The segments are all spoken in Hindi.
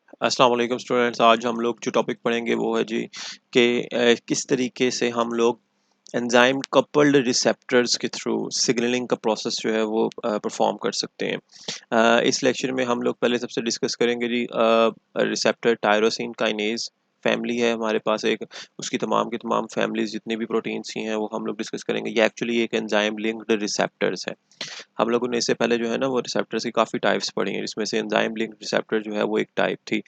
अस्सलाम वालेकुम स्टूडेंट्स। आज हम लोग जो टॉपिक पढ़ेंगे वो है जी कि किस तरीके से हम लोग एंजाइम कपल्ड रिसेप्टर्स के थ्रू सिग्नलिंग का प्रोसेस जो है वो परफॉर्म कर सकते हैं। इस लेक्चर में हम लोग पहले सबसे डिस्कस करेंगे जी रिसेप्टर टायरोसिन काइनेज फैमिली है हमारे पास एक, उसकी तमाम की तमाम फैमिलीज जितनी भी प्रोटीन्स ही हैं वो हम लोग डिस्कस करेंगे। ये एक्चुअली एक एंजाइम लिंक्ड रिसेप्टर्स है। हम लोगों ने इससे पहले जो है ना वो रिसेप्टर्स की काफ़ी टाइप्स पढ़ी हैं, जिसमें से एंजाइम लिंक रिसेप्टर जो है वो एक टाइप थी।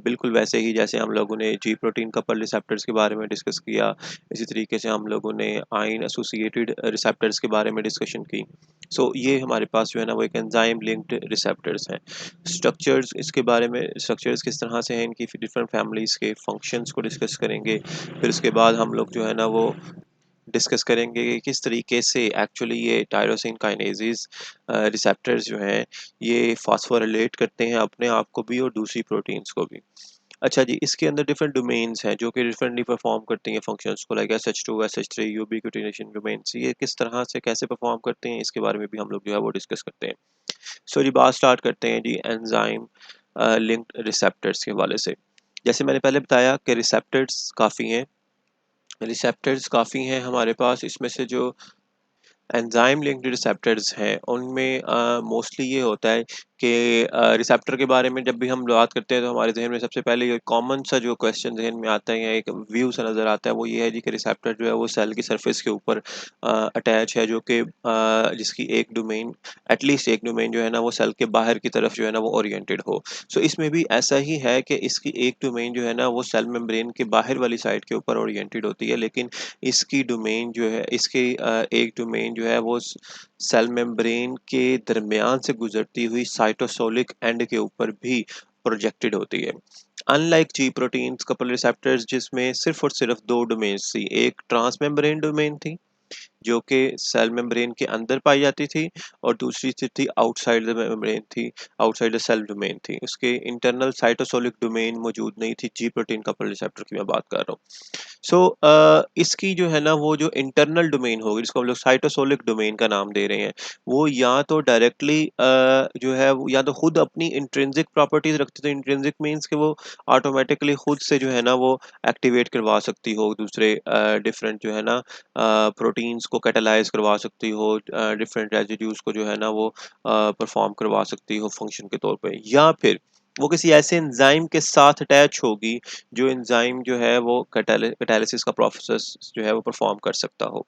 बिल्कुल वैसे ही जैसे हम लोगों ने जी प्रोटीन कपल रिसेप्टर्स के बारे में डिस्कस किया, इसी तरीके से हम लोगों ने आयन एसोसिएटेड रिसेप्टर्स के बारे में डिस्कशन की। ये हमारे पास जो है ना वो एक एंजाइम लिंक्ड रिसेप्टर्स हैं। स्ट्रक्चर्स इसके बारे में, स्ट्रक्चर्स किस तरह से हैं, इनकी डिफरेंट फैमिलीज़ के फंक्शंस को डिस्कस करेंगे। फिर उसके बाद हम लोग जो है ना वो डिस्कस करेंगे कि किस तरीके से एक्चुअली ये टायरोसिन काइनेजेस रिसेप्टर्स जो हैं ये फॉस्फोरिलेट करते हैं अपने आप को भी और दूसरी प्रोटीन्स को भी। अच्छा जी, इसके अंदर डिफरेंट डोमेन्स हैं जो कि डिफरेंटली परफॉर्म करती हैं फंक्शंस को, लाइक SH2 SH3 यूबिक्विटिनेशन डोमेन्स, ये किस तरह से कैसे परफॉर्म करते हैं इसके बारे में भी हम लोग जो है वो डिस्कस करते हैं। जी, बात स्टार्ट करते हैं जी एंजाइम लिंक्ड रिसेप्टर्स के हवाले से। जैसे मैंने पहले बताया कि रिसेप्टर्स काफ़ी हैं हमारे पास। इसमें से जो एंजाइम लिंक्ड रिसेप्टर्स हैं उनमें मोस्टली ये होता है कि रिसेप्टर के बारे में जब भी हम बात करते हैं तो हमारे जहन में सबसे पहले ये कॉमन सा जो क्वेश्चन जहन में आता है या एक व्यू सा नज़र आता है वो ये है जी कि रिसेप्टर जो है वो सेल की सरफेस के ऊपर अटैच है, जो कि जिसकी एक डोमेन, एटलीस्ट एक डोमेन जो है ना वो सेल के बाहर की तरफ जो है ना वो ओरिएंटेड हो। इसमें भी ऐसा ही है कि इसकी एक डोमेन जो है ना वो सेल मेम्ब्रेन के बाहर वाली साइड के ऊपर ओरिएंटेड होती है, लेकिन इसकी डोमेन जो है, इसकी एक डोमेन जो है वो सेल मेम्ब्रेन के दरमियान से गुजरती हुई साइटोसोलिक एंड के ऊपर भी प्रोजेक्टेड होती है। अनलाइक जी प्रोटीन्स कपल रिसेप्टर्स जिसमें सिर्फ और सिर्फ दो डोमेन्स थी, एक ट्रांस मेम्ब्रेन डोमेन थी जो कि सेल मेम्ब्रेन के अंदर पाई जाती थी, और दूसरी थी आउटसाइड द मेम्ब्रेन थी, आउटसाइड द सेल डोमेन थी। उसके इंटरनल साइटोसोलिक डोमेन मौजूद नहीं थी। जी प्रोटीन कपल रिसेप्टर की मैं बात कर रहा हूँ। इसकी जो है ना वो जो इंटरनल डोमेन होगी जिसको हम लोग साइटोसोलिक डोमेन का नाम दे रहे हैं, वो या तो डायरेक्टली जो है या तो खुद अपनी इंट्रिंसिक प्रॉपर्टीज रखती है। इंट्रिंसिक मीन्स कि वो ऑटोमेटिकली खुद से जो है ना वो एक्टिवेट करवा सकती हो दूसरे डिफरेंट जो है ना प्रोटीन्स को कैटालाइज करवा सकती हो, डिफरेंट रेजिड्यूज को जो है ना वो परफॉर्म करवा सकती हो फंक्शन के तौर पे, या फिर वो किसी ऐसे एंजाइम के साथ अटैच होगी जो एंजाइम जो है वो कैटालिसिस का प्रोसेस जो है वो परफॉर्म कर सकता हो।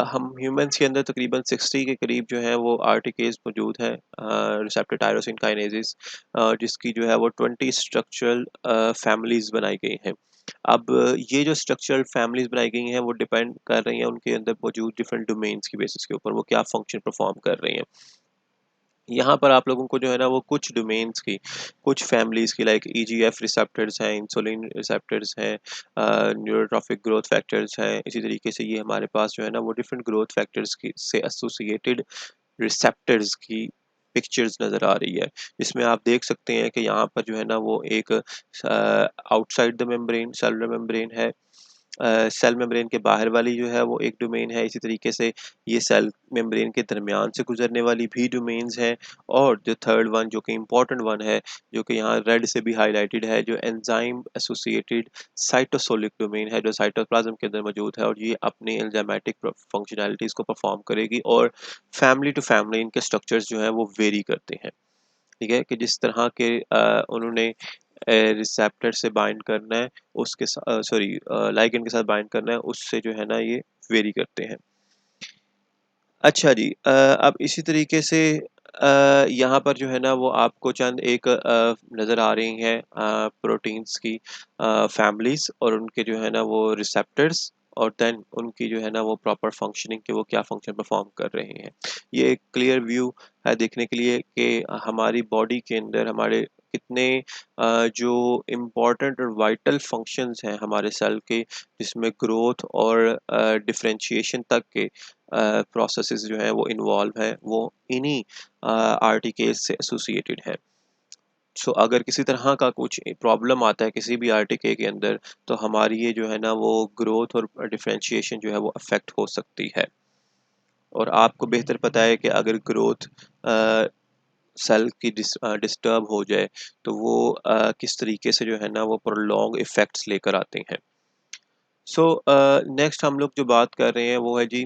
हम ह्यूमंस के अंदर तकरीबन 60 के करीब जो है वो आरटीकेज मौजूद है, रिसेप्टर टायरोसिन काइनेजेस, जिसकी जो है वो 20 स्ट्रक्चरल फैमिलीज बनाई गई हैं। अब ये जो स्ट्रक्चरल फैमिलीज बनाई गई हैं वो डिपेंड कर रही हैं उनके अंदर मौजूद डिफरेंट डोमेन्स की बेसिस के ऊपर वो क्या फंक्शन परफॉर्म कर रही हैं। यहाँ पर आप लोगों को जो है ना वो कुछ डोमेन्स की, कुछ फैमिलीज़ की, लाइक ईजीएफ रिसेप्टर्स हैं, इंसुलिन रिसेप्टर्स हैं, न्यूरोट्रॉफिक ग्रोथ फैक्टर्स हैं। इसी तरीके से ये हमारे पास जो है ना वो डिफरेंट ग्रोथ फैक्टर्स की से एसोसिएटेड रिसेप्टर्स की पिक्चर्स नज़र आ रही है, जिसमें आप देख सकते हैं कि यहाँ पर जो है ना वो एक outside the membrane cellular membrane है, सेल मेम्ब्रेन के बाहर वाली जो है वो एक डोमेन है। इसी तरीके से ये सेल मेम्ब्रेन के दरमियान से गुजरने वाली भी डोमेन्स हैं। और जो थर्ड वन जो कि इम्पोर्टेंट वन है, जो कि यहाँ रेड से भी हाईलाइटेड है, जो एंजाइम एसोसिएटेड साइटोसोलिक डोमेन है, जो साइटोप्लाज्म के अंदर मौजूद है, और ये अपनी एंजाइमेटिक फंक्शनैलिटीज़ को परफॉर्म करेगी। और फैमिली टू फैमिली इनके स्ट्रक्चर्स जो हैं वो वेरी करते हैं। ठीक है कि जिस तरह के उन्होंने रिसेप्टर से बाइंड करना है उसके सॉरी लाइगेंड के साथ बाइंड करना है, उससे जो है ना ये वेरी करते हैं। अच्छा जी, अब इसी तरीके से यहाँ पर जो है ना वो आपको चंद एक नज़र आ रही हैं प्रोटीन्स की फैमिलीज़, और उनके जो है ना वो रिसेप्टर्स, और देन उनकी जो है ना वो प्रॉपर फंक्शनिंग के वो क्या फंक्शन परफॉर्म कर रहे हैं। ये एक क्लियर व्यू है देखने के लिए कि हमारी बॉडी के अंदर हमारे कितने जो इम्पोर्टेंट और वाइटल फंक्शंस हैं हमारे सेल के, जिसमें ग्रोथ और डिफरेंशिएशन तक के प्रोसेसेस जो हैं वो इन्वॉल्व हैं, वो इन्हीं आरटीकेज से एसोसिएटेड है। अगर किसी तरह का कुछ प्रॉब्लम आता है किसी भी आरटीके के अंदर, तो हमारी ये जो है ना वो ग्रोथ और डिफरेंशिएशन जो है वो अफेक्ट हो सकती है। और आपको बेहतर पता है कि अगर ग्रोथ सेल की डिस्टर्ब हो जाए तो वो किस तरीके से जो है ना वो प्रोलॉन्ग इफ़ेक्ट्स लेकर आते हैं। सो नेक्स्ट हम लोग जो बात कर रहे हैं वो है जी,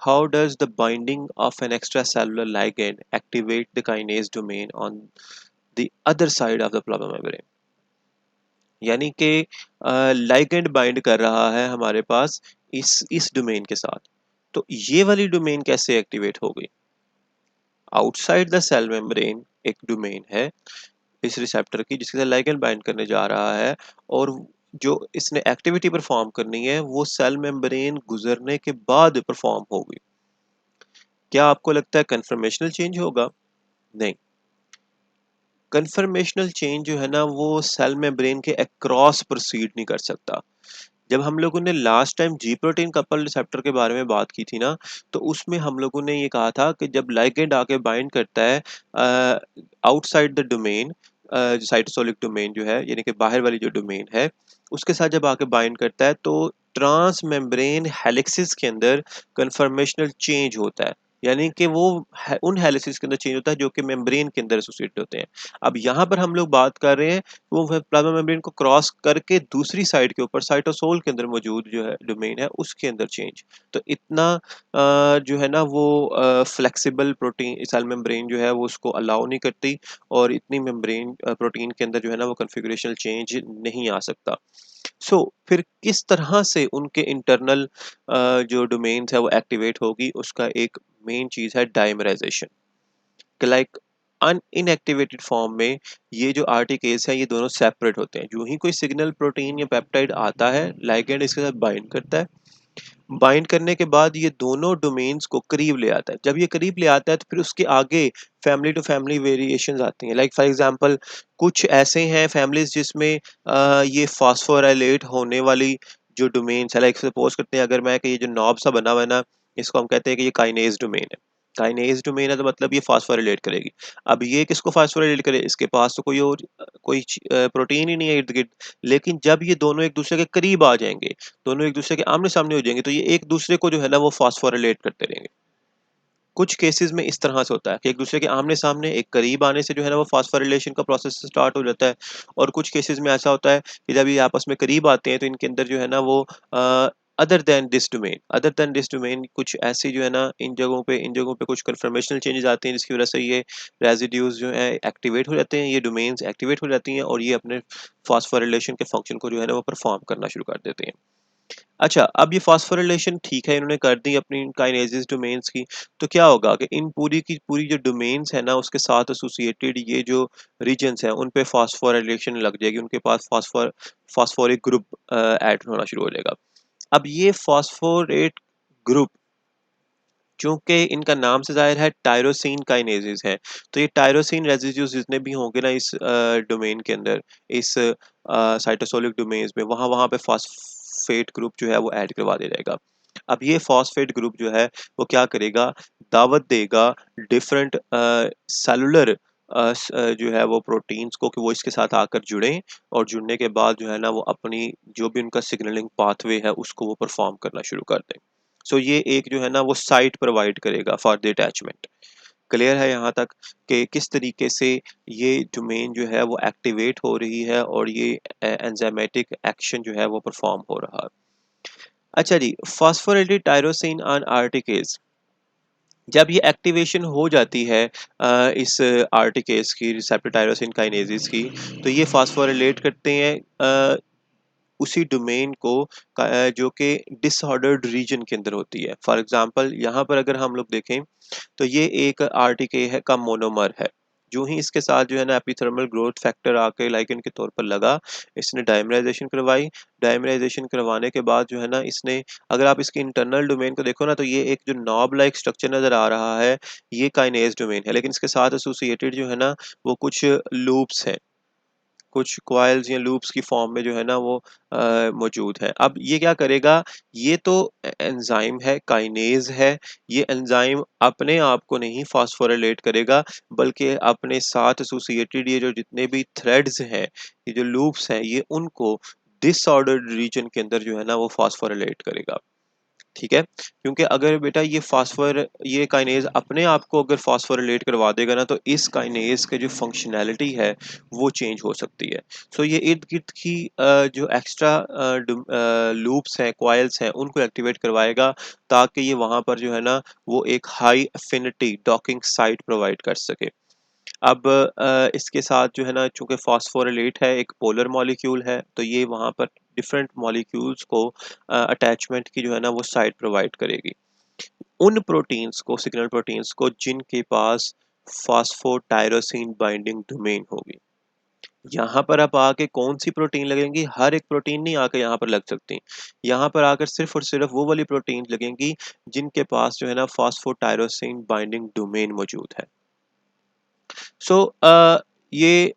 how does the binding of an extra cellular ligand activate the kinase domain on the other side of the plasma membrane. यानी कि लाइगेंड बाइंड कर रहा है हमारे पास इस डोमेन के साथ, तो ये वाली डोमेन कैसे एक्टिवेट हो गई? आउटसाइड द सेल मेम्ब्रेन एक डोमेन है इस रिसेप्टर की जिसके साथ लाइगेंड बाइंड करने जा रहा है, और जो इसने एक्टिविटी परफॉर्म करनी है वो सेल मेम्ब्रेन गुजरने के बाद परफॉर्म होगी। क्या आपको लगता है कन्फर्मेशनल चेंज होगा? नहीं। कन्फर्मेशनल चेंज जो है ना वो सेल मेम्ब्रेन के अक्रॉस प्रोसीड नहीं कर सकता। जब हम लोगों ने लास्ट टाइम जी प्रोटीन कपल रिसेप्टर के बारे में बात की थी ना, तो उसमें हम लोगों ने ये कहा था कि जब लाइगेंड आके बाइंड करता है outside the domain, cytosolic domain जो है यानी कि बाहर वाली जो डोमेन है उसके साथ जब आके बाइंड करता है तो ट्रांस मेम्ब्रेन हेलिक्सिस के अंदर कन्फर्मेशनल चेंज होता है। यानी कि वो उन हेलिक्सिस के अंदर चेंज होता है जो कि मेम्ब्रेन के अंदर एसोसिएटेड होते हैं। अब यहाँ पर हम लोग बात कर रहे हैं वो प्लाज्मा मेम्ब्रेन को क्रॉस करके दूसरी साइड के ऊपर साइटोसोल के अंदर मौजूद जो है डोमेन है उसके अंदर चेंज। तो इतना जो है ना वो फ्लेक्सिबल प्रोटीन सेल मेम्ब्रेन जो है वो उसको अलाउ नहीं करती, और इतनी मेम्ब्रेन प्रोटीन के अंदर जो है ना वो कन्फिगरेशनल चेंज नहीं आ सकता। फिर किस तरह से उनके इंटरनल जो डोमेन्स है वो एक्टिवेट होगी, उसका एक मेन चीज़ है डाइमराइजेशन। लाइक इनएक्टिवेटेड फॉर्म में ये जो आरटीकेस है ये दोनों सेपरेट होते हैं। जो ही कोई सिग्नल प्रोटीन या पेप्टाइड आता है लाइगेंड इसके साथ बाइंड करता है, बाइंड करने के बाद ये दोनों डोमेन्स को करीब ले आता है। जब ये करीब ले आता है तो फिर उसके आगे फैमिली टू फैमिली वेरिएशंस आती हैं। लाइक फॉर एग्जांपल कुछ ऐसे हैं फैमिलीज जिसमें ये फॉस्फोराइलेट होने वाली जो डोमेन्स है, लाइक सपोज करते हैं अगर मैं कि ये जो नॉब सा बना हुआ है ना, इसको हम कहते हैं कि ये काइनेज डोमेन है। काइनेज डोमेन है तो मतलब ये फास्फोराइलेट करेगी। अब ये किसको फास्फोराइलेट करे? इसके पास तो कोई और कोई प्रोटीन ही नहीं है इर्द गिर्द। लेकिन जब ये दोनों एक दूसरे के करीब आ जाएंगे, दोनों एक दूसरे के आमने-सामने हो जाएँगे, तो ये एक दूसरे को जो है ना वो फॉस्फोराइलेट करते रहेंगे। कुछ केसेज़ में इस तरह से होता है कि एक दूसरे के आमने-सामने एक करीब आने से जो है ना वो फॉस्फोराइलेशन का प्रोसेस स्टार्ट हो जाता है, और कुछ केसेज़ में ऐसा होता है कि जब ये आपस में करीब आते हैं तो इनके अंदर जो है ना वो अदर दैन दिस डोमेन कुछ ऐसी जो है ना इन जगहों पे कुछ कन्फर्मेशनल चेंजेज़ आते हैं जिसकी वज़ह से ये रेज़िड्यूज़ जो हैं एक्टिवेट हो जाते हैं, ये डोमेन्स एक्टिवेट हो जाती हैं और ये अपने फॉस्फोराइलेशन के फंक्शन को जो है ना वो परफ़ॉर्म करना शुरू कर देते हैं। अच्छा, अब ये फॉस्फोराइलेशन ठीक है इन्होंने कर दी अपनी काइनेसिस डोमेन्स की, तो क्या होगा कि इन पूरी की पूरी जो डोमेन्स है ना उसके साथ एसोसिएटेड ये जो रीजन्स हैं उन पे फॉस्फोराइलेशन लग जाएगी, उनके पास फॉस्फोरिक ग्रुप ऐड होना शुरू हो जाएगा। अब ये फॉस्फोरेट ग्रुप चूँकि इनका नाम से ज़ाहिर है टायरोसिन काइनेसेस है, तो ये टायरोसिन रेसिड्यूज़ जितने भी होंगे ना इस डोमेन के अंदर, इस साइटोसोलिक डोमेन्स में, वहाँ-वहाँ पे फॉस्फेट ग्रुप जो है वो ऐड करवा दिया जाएगा। अब ये फॉस्फेट ग्रुप जो है वो क्या करेगा, दावत देगा डिफरेंट सेलुलर जो है वो प्रोटीन्स को कि वो इसके साथ आकर जुड़ें, और जुड़ने के बाद जो है ना वो अपनी जो भी उनका सिग्नलिंग पाथवे है उसको वो परफ़ॉर्म करना शुरू कर दें। ये एक जो है ना वो साइट प्रोवाइड करेगा फॉर द अटैचमेंट। क्लियर है यहाँ तक कि किस तरीके से ये डोमेन जो है वो एक्टिवेट हो रही है और ये एंजाइमेटिक एक्शन जो है वो परफॉर्म हो रहा है। अच्छा जी, फॉस्फोरेटेड टायरोसिन ऑन आरटीकेज जब ये एक्टिवेशन हो जाती है इस आरटीकेज की रिसेप्टर टायरोसिन काइनेजेस की, तो ये फॉस्फोरिलेट करते हैं उसी डोमेन को जो कि डिसऑर्डर्ड रीजन के अंदर होती है। फॉर एग्जांपल यहाँ पर अगर हम लोग देखें तो ये एक आरटीके है का मोनोमर है। जो ही इसके साथ जो है ना एपिथर्मल ग्रोथ फैक्टर आके लाइगेंड के तौर पर लगा, इसने डायमराइजेशन करवाई। डायमराइजेशन करवाने के बाद जो है ना इसने, अगर आप इसके इंटरनल डोमेन को देखो ना तो ये एक जो नॉब लाइक स्ट्रक्चर नज़र आ रहा है, ये काइनेज डोमेन है, लेकिन इसके साथ एसोसिएटेड जो है ना वो कुछ लूप्स हैं, कुछ कॉइल्स या लूप्स की फॉर्म में जो है ना वो मौजूद है। अब ये क्या करेगा, ये तो एंजाइम है, काइनेज है, ये एंजाइम अपने आप को नहीं फॉस्फोरिलेट करेगा, बल्कि अपने साथ एसोसिएटेड ये जो जितने भी थ्रेड्स हैं, ये जो लूप्स हैं, ये उनको डिसऑर्डर्ड रीजन के अंदर जो है ना वो फॉस्फोरिलेट करेगा। ठीक है? क्योंकि अगर बेटा ये काइनेज़ अपने आप को अगर फॉस्फोरिलेट करवा देगा ना, तो इस काइनेज़ की जो फंक्शनैलिटी है वो चेंज हो सकती है। सो ये इर्द-गिर्द की जो एक्स्ट्रा लूप्स हैं, कॉइल्स हैं, उनको एक्टिवेट करवाएगा, ताकि ये वहाँ पर जो है ना वो एक high affinity docking site provide कर सके। अब इसके साथ जो है ना, चूँकि फॉस्फोरिलेट है, एक पोलर मॉलिक्यूल है, तो ये वहाँ पर डिफरेंट मॉलिक्यूल्स को अटैचमेंट की जो है ना वो साइट प्रोवाइड करेगी। उन प्रोटीन्स को, सिग्नल प्रोटीन्स को, जिनके पास फॉस्फोटायरोसिन बाइंडिंग डोमेन होगी। यहाँ पर अब आके कौन-सी प्रोटीन लगेंगी? हर एक प्रोटीन नहीं आके यहाँ पर लग सकती। यहाँ पर आकर सिर्फ़ और सिर्फ़ वो वाली प्रोटीन लगेंगी जिनके पास जो है ना फॉस्फोटायरोसिन बाइंडिंग डोमेन मौजूद है। सो ये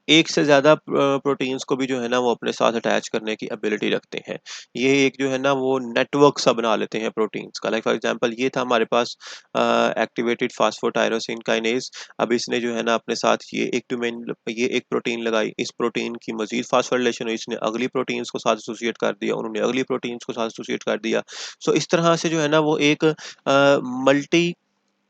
एक से ज़्यादा प्रोटीन्स को भी जो है ना वो अपने साथ अटैच करने की एबिलिटी रखते हैं। ये एक जो है ना वो नेटवर्क सा बना लेते हैं प्रोटीन्स का। लाइक फॉर एग्ज़ाम्पल ये था हमारे पास एक्टिवेटेड फॉस्फोटायरोसिन काइनेज़। अब इसने जो है ना अपने साथ ये एक प्रोटीन लगाई। इस प्रोटीन की मज़ीद फॉस्फोराइलेशन हुई, इसने अगली प्रोटीन्स को साथ एसोसिएट कर दिया, उन्होंने अगली प्रोटीन्स को साथ एसोसिएट कर दिया। सो इस तरह से जो है ना वो एक मल्टी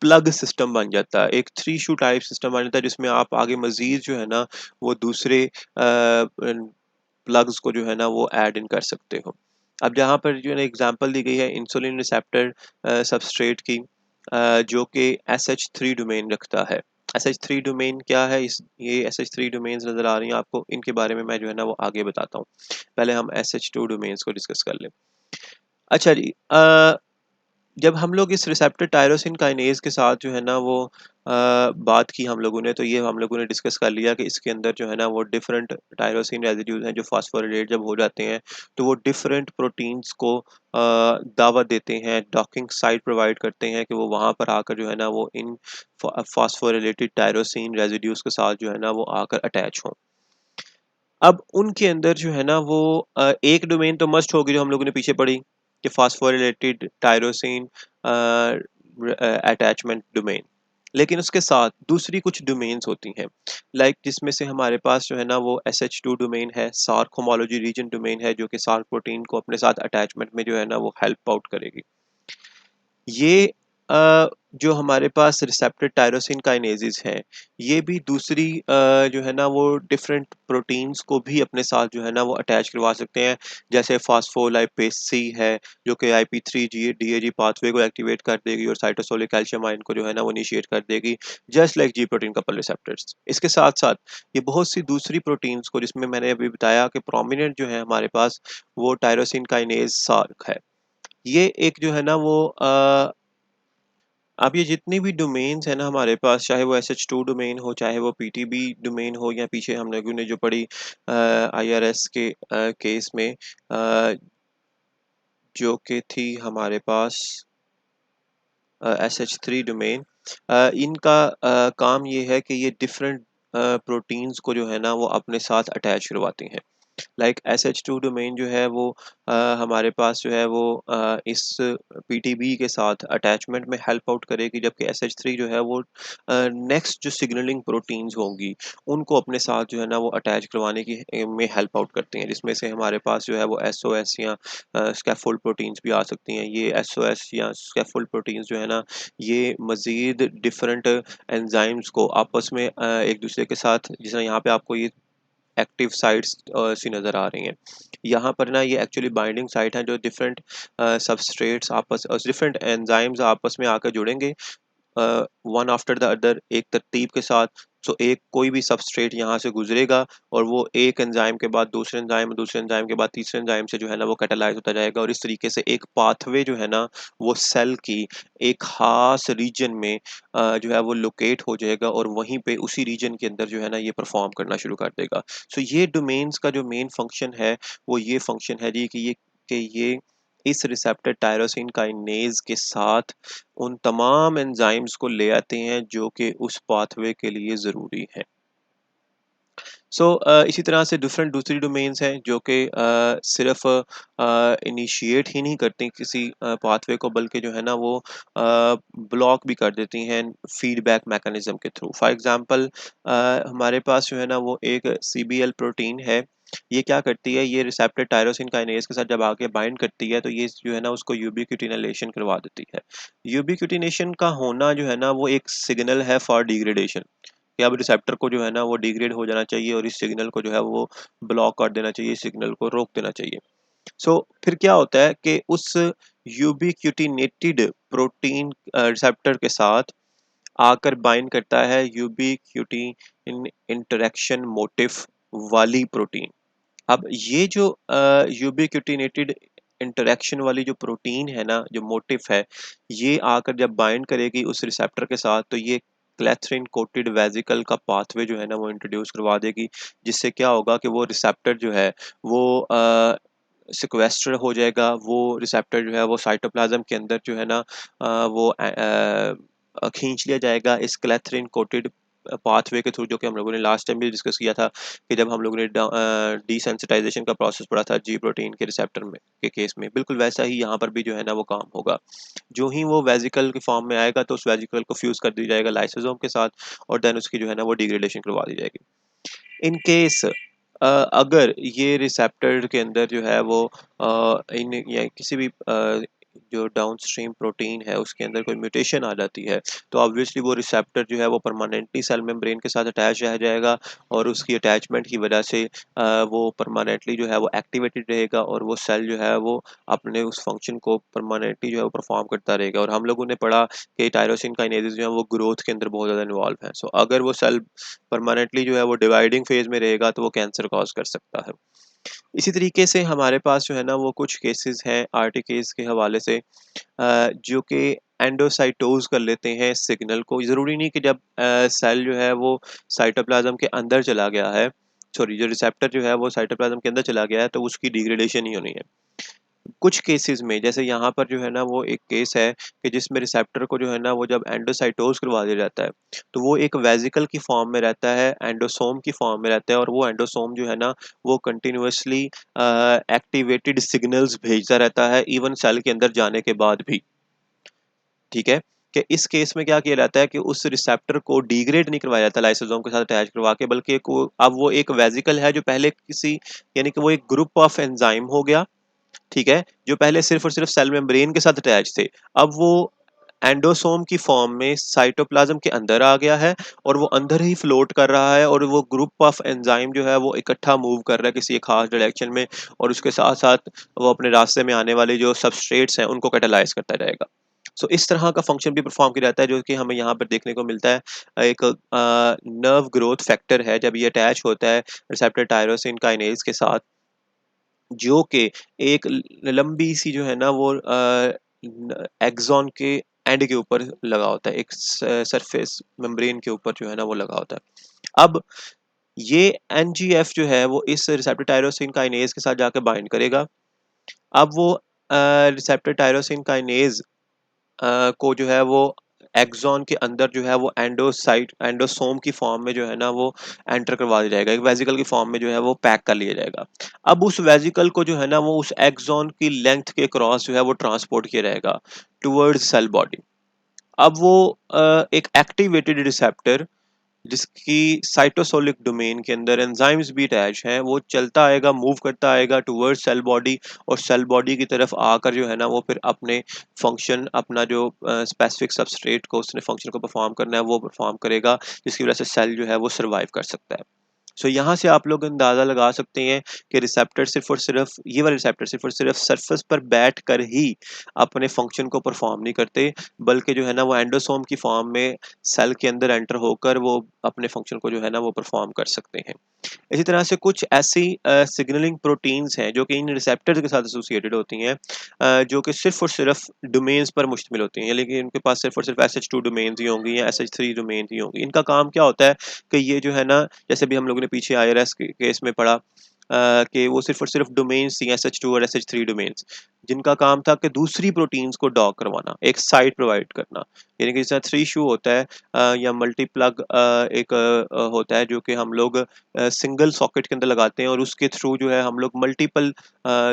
प्लग सिस्टम बन जाता है, एक थ्री शू टाइप सिस्टम बन जाता है, जिसमें आप आगे मज़ीद जो है ना वो दूसरे प्लग्स को जो है ना वो ऐड इन कर सकते हो। अब जहाँ पर जो है ना एग्ज़ाम्पल दी गई है इंसुलिन रिसेप्टर सबस्ट्रेट की, जो कि SH3 डोमेन रखता है। SH3 डोमेन क्या है? ये SH3 डोमेन्स नज़र आ रही हैं आपको, इनके बारे में मैं जो है ना वो आगे बताता हूँ। पहले हम SH2 डोमेन्स को डिस्कस कर लें। अच्छा जी, जब हम लोग इस रिसेप्टर टायरोसिन काइनेज के साथ जो है ना वो बात की हम लोगों ने, तो ये हम लोगों ने डिस्कस कर लिया कि इसके अंदर जो है ना वो डिफरेंट टायरोसिन रेजिड्यूज हैं जो फास्फोरिलेट जब हो जाते हैं, तो वो डिफरेंट प्रोटीन्स को दावत देते हैं, डॉकिंग साइट प्रोवाइड करते हैं कि वो वहाँ पर आकर जो है ना वो इन फास्फोरिलेटेड टायरोसिन रेजिड्यूज के साथ जो है ना वो आकर अटैच हों। अब उनके अंदर जो है ना वो एक डोमेन तो मस्ट होगी जो हम लोगों ने पीछे पढ़ी कि फास्फोरिलेटेड टायरोसिन अटैचमेंट डोमेन। लेकिन उसके साथ दूसरी कुछ डोमेन्स होती हैं, लाइक जिसमें से हमारे पास जो है ना वो SH2 डोमेन है, सार्क होमोलॉजी रीजन डोमेन है, जो कि सार्क प्रोटीन को अपने साथ अटैचमेंट में जो है ना वो हेल्प आउट करेगी। ये जो हमारे पास रिसेप्टर टायरोसिन काइनेज़ेज़ हैं, ये भी दूसरी जो है ना वो डिफरेंट प्रोटीन्स को भी अपने साथ जो है ना वो अटैच करवा सकते हैं। जैसे फॉस्फोलाइपेज सी है, जो कि IP3 जी DAG पाथवे को एक्टिवेट कर देगी और साइटोसोलिक कैल्शियम आयन को जो है ना वो इनिशिएट कर देगी, जस्ट लाइक जी प्रोटीन कपल रिसेप्टर्स। इसके साथ-साथ ये बहुत सी दूसरी प्रोटीन्स को, जिसमें मैंने अभी बताया कि प्रोमिनेंट जो है हमारे पास वो टायरोसिन काइनेज़ सार्क है। ये एक जो है ना वो अब ये जितनी भी डोमेन्स हैं ना हमारे पास, चाहे वो SH2 डोमेन हो, चाहे वो PTB डोमेन हो, या पीछे हम लोगों ने जो पढ़ी IRS के केस में जो कि थी हमारे पास SH3 डोमेन, इनका काम ये है कि ये डिफरेंट प्रोटीन्स को जो है ना वो अपने साथ अटैच करवाती हैं। लाइक SH2 डोमेन जो है वो हमारे पास जो है वो इस PTB के साथ अटैचमेंट में हेल्प आउट करेगी, जबकि SH3 जो है वो नेक्स्ट जो सिग्नलिंग प्रोटीन्स होंगी उनको अपने साथ जो है ना वो अटैच करवाने की में हेल्प आउट करती हैं, जिसमें से हमारे पास जो है वो SOS या स्कैफोल्ड प्रोटीन्स भी आ सकती हैं। ये SOS या स्कैफोल्ड प्रोटीन्स जो है ना, ये मज़ीद डिफरेंट एंजाइम्स को आपस में एक दूसरे के साथ, जैसे यहाँ पे आपको ये एक्टिव साइट्स सी नज़र आ रही हैं। यहाँ पर ना ये एक्चुअली बाइंडिंग साइट है, जो डिफरेंट सबस्ट्रेट्स आपस डिफरेंट एंजाइम्स आपस में आकर जुड़ेंगे वन आफ्टर द अदर, एक तरतीब के साथ। सो एक कोई भी सबस्ट्रेट यहाँ से गुजरेगा और वो एक एंजाइम के बाद दूसरे एंजाइम, दूसरे एंजाइम के बाद तीसरे एंजाइम से जो है ना वो कैटालाइज होता जाएगा, और इस तरीके से एक पाथवे जो है ना वो सेल की एक खास रीजन में जो है वो लोकेट हो जाएगा, और वहीं पे उसी रीजन के अंदर जो है ना ये परफॉर्म करना शुरू कर देगा। सो ये डोमेन्स का जो मेन फंक्शन है वो ये फंक्शन है जी कि ये इस रिसेप्टर टायरोसिन काइनेज के साथ उन तमाम एंजाइम्स को ले आते हैं जो कि उस पाथवे के लिए ज़रूरी हैं। इसी तरह से डिफरेंट दूसरी डोमेन्स हैं जो कि सिर्फ इनिशिएट ही नहीं करती किसी पाथवे को, बल्कि जो है ना वो ब्लॉक भी कर देती हैं फीडबैक मैकेनिज्म के थ्रू। फॉर एग्जांपल हमारे पास जो है ना वो एक सीबीएल प्रोटीन है। ये क्या करती है, ये रिसेप्टर टायरोसिन काइनेज के साथ जब आके बाइंड करती है तो ये जो है ना उसको यूबिक्यूटिनेशन करवा देती है। यूबिक्यूटिनेशन का होना जो है ना वो एक सिग्नल है फॉर डिग्रेडेशन, कि अब रिसेप्टर को जो है ना वो डिग्रेड हो जाना चाहिए और इस सिग्नल को जो है वो ब्लॉक कर देना चाहिए, सिग्नल को रोक देना चाहिए। फिर क्या होता है कि उस यूबिक्यूटिनेटेड प्रोटीन रिसेप्टर के साथ आकर बाइंड करता है यूबिक्यूटिन इंटरेक्शन मोटिफ वाली प्रोटीन। अब ये जो यूबिक्यूटिनेटेड इंटरेक्शन वाली जो प्रोटीन है ना, जो मोटिफ है, ये आकर जब बाइंड करेगी उस रिसेप्टर के साथ तो ये क्लैथरिन कोटेड वेजिकल का पाथवे जो है ना वो इंट्रोड्यूस करवा देगी, जिससे क्या होगा कि वो रिसेप्टर जो है वो सिक्वेस्टर हो जाएगा। वो रिसेप्टर जो है वो साइटोप्लाज्म के अंदर जो है ना वो खींच लिया जाएगा इस क्लैथरिन कोटेड पाथवे के थ्रू, जो कि हम लोगों ने लास्ट टाइम भी डिस्कस किया था कि जब हम लोगों ने डिसेंसिटाइजेशन का प्रोसेस पढ़ा था जी प्रोटीन के रिसेप्टर में के केस में, बिल्कुल वैसा ही यहाँ पर भी जो है ना वो काम होगा। जो ही वो वेजिकल के फॉर्म में आएगा तो उस वेजिकल को फ्यूज कर दी जाएगा लाइसोसोम के साथ और देन उसकी जो है ना वो डिग्रेडेशन करवा दी जाएगी। इन केस अगर ये रिसेप्टर के अंदर जो है वो इन या किसी भी जो डाउनस्ट्रीम प्रोटीन है उसके अंदर कोई म्यूटेशन आ जाती है तो ऑब्वियसली वो रिसेप्टर जो है वो परमानेंटली सेल मेम्ब्रेन के साथ अटैच रह जाएगा और उसकी अटैचमेंट की वजह से वो परमानेंटली जो है वो एक्टिवेटेड रहेगा और वो सेल जो है वो अपने उस फंक्शन को परमानेंटली जो है वो परफॉर्म करता रहेगा। और हम लोगों ने पढ़ा कि टायरोसिन काइनेजेस जो है वो ग्रोथ के अंदर बहुत ज़्यादा इन्वॉल्व है। अगर वो सेल परमानेंटली जो है वो डिवाइडिंग फेज में रहेगा तो वो कैंसर कॉज कर सकता है। इसी तरीके से हमारे पास जो है ना वो कुछ केसेस हैं आरटीकेस के हवाले से जो कि एंडोसाइटोज कर लेते हैं सिग्नल को। ज़रूरी नहीं कि जब सेल जो है वो साइटोप्लाज्म के अंदर चला गया है, सॉरी जो रिसेप्टर जो है वो साइटोप्लाज्म के अंदर चला गया है तो उसकी डिग्रेडेशन ही होनी है। कुछ केसेस में जैसे यहाँ पर जो है ना वो एक केस है कि जिसमें रिसेप्टर को जो है ना वो जब एंडोसाइटोज करवा दिया जाता है तो वो एक वेजिकल की फॉर्म में रहता है, एंडोसोम की फॉर्म में रहता है और वो एंडोसोम जो है ना वो कंटिन्यूअसली एक्टिवेटेड सिग्नल्स भेजता रहता है इवन सेल के अंदर जाने के बाद भी। ठीक है, कि इस केस में क्या किया जाता है कि उस रिसेप्टर को डिग्रेड नहीं करवाया जाता लाइसोसोम के साथ अटैच करवा के, बल्कि अब वो एक वेजिकल है जो पहले किसी यानी कि वो एक ग्रुप ऑफ एंजाइम हो गया। ठीक है, जो पहले सिर्फ और सिर्फ सेल मेम्ब्रेन के साथ अटैच थे, अब वो एंडोसोम की फॉर्म में साइटोप्लाज्म के अंदर आ गया है और वो अंदर ही फ्लोट कर रहा है और वो ग्रुप ऑफ एंजाइम जो है वो इकट्ठा मूव कर रहा है किसी एक खास डायरेक्शन में और उसके साथ साथ वो अपने रास्ते में आने वाले जो सबस्ट्रेट्स हैं उनको कैटालाइज करता रहेगा। इस तरह का फंक्शन भी परफॉर्म किया जाता है जो कि हमें यहाँ पर देखने को मिलता है। एक नर्व ग्रोथ फैक्टर है जब ये अटैच होता है रिसेप्टर टायरोसिन काइनेज के साथ, जो कि एक लंबी सी जो है ना वो एक्सॉन के एंड के ऊपर लगा होता है, एक सरफेस मेम्ब्रेन के ऊपर जो है ना वो लगा होता है। अब ये एनजीएफ जो है वो इस रिसेप्टर टायरोसिन काइनेज के साथ जाकर बाइंड करेगा। अब वो रिसेप्टर टायरोसिन काइनेज को जो है वो एक्सॉन के अंदर जो है वो एंडोसोम की फॉर्म में जो है ना वो एंटर करवा दिया जाएगा, एक वेजिकल की फॉर्म में जो है वो पैक कर लिया जाएगा। अब उस वेजिकल को जो है ना वो उस एक्सॉन की लेंथ के क्रॉस जो है वो ट्रांसपोर्ट किया जाएगा टुवर्ड्स सेल बॉडी। अब वो एक एक्टिवेटेड रिसेप्टर जिसकी साइटोसोलिक डोमेन के अंदर एंजाइम्स भी अटैच हैं वो चलता आएगा, मूव करता आएगा टुवर्ड्स सेल बॉडी और सेल बॉडी की तरफ आकर जो है ना वो फिर अपने फंक्शन अपना जो स्पेसिफिक सबस्ट्रेट को उसने फंक्शन को परफॉर्म करना है वो परफॉर्म करेगा, जिसकी वजह से सेल जो है वो सर्वाइव कर सकता है। यहाँ से आप लोग अंदाज़ा लगा सकते हैं कि रिसेप्टर सिर्फ और सिर्फ ये वाले रिसेप्टर सिर्फ और सिर्फ सरफेस पर बैठ कर ही अपने फंक्शन को परफॉर्म नहीं करते, बल्कि जो है ना वो एंडोसोम की फॉर्म में सेल के अंदर एंटर होकर वो अपने फंक्शन को जो है ना वो परफॉर्म कर सकते हैं। इसी तरह से कुछ ऐसी सिग्नलिंग प्रोटीन्स हैं जो कि इन रिसेप्टर्स के साथ एसोसिएटेड होती हैं, जो कि सिर्फ और सिर्फ डोमेन्स पर मुश्तमिल होती हैं, लेकिन इनके पास सिर्फ और सिर्फ SH2 डोमेन्स ही होंगी या SH3 डोमेन्स ही होंगी। इनका काम क्या होता है कि ये जो है ना जैसे भी हम लोगों ने पीछे IRS के केस में पढ़ा कि वो सिर्फ और सिर्फ डोमेन्स थी SH2 और SH3 डोमेन्स। जिनका काम था कि दूसरी प्रोटीन्स को डॉक करवाना, एक साइट प्रोवाइड करना। यानी कि जैसा थ्री शू होता है या मल्टीप्लग एक होता है जो कि हम लोग सिंगल सॉकेट के अंदर लगाते हैं और उसके थ्रू जो है हम लोग मल्टीपल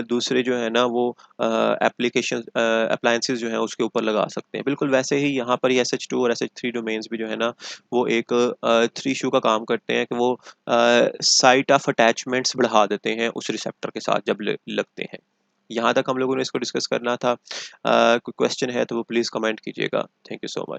दूसरे जो है ना वो एप्लीकेशन अप्लायंसेस जो हैं उसके ऊपर लगा सकते हैं। बिल्कुल वैसे ही यहाँ पर ये SH2 और SH3 डोमेन्स भी जो है ना वो एक थ्री शू का काम करते हैं कि वो साइट ऑफ अटैचमेंट्स बढ़ा देते हैं उस रिसेप्टर के साथ जब लगते हैं। यहाँ तक हम लोगों ने इसको डिस्कस करना था। कोई क्वेश्चन है तो वो प्लीज़ कमेंट कीजिएगा। Thank you so much.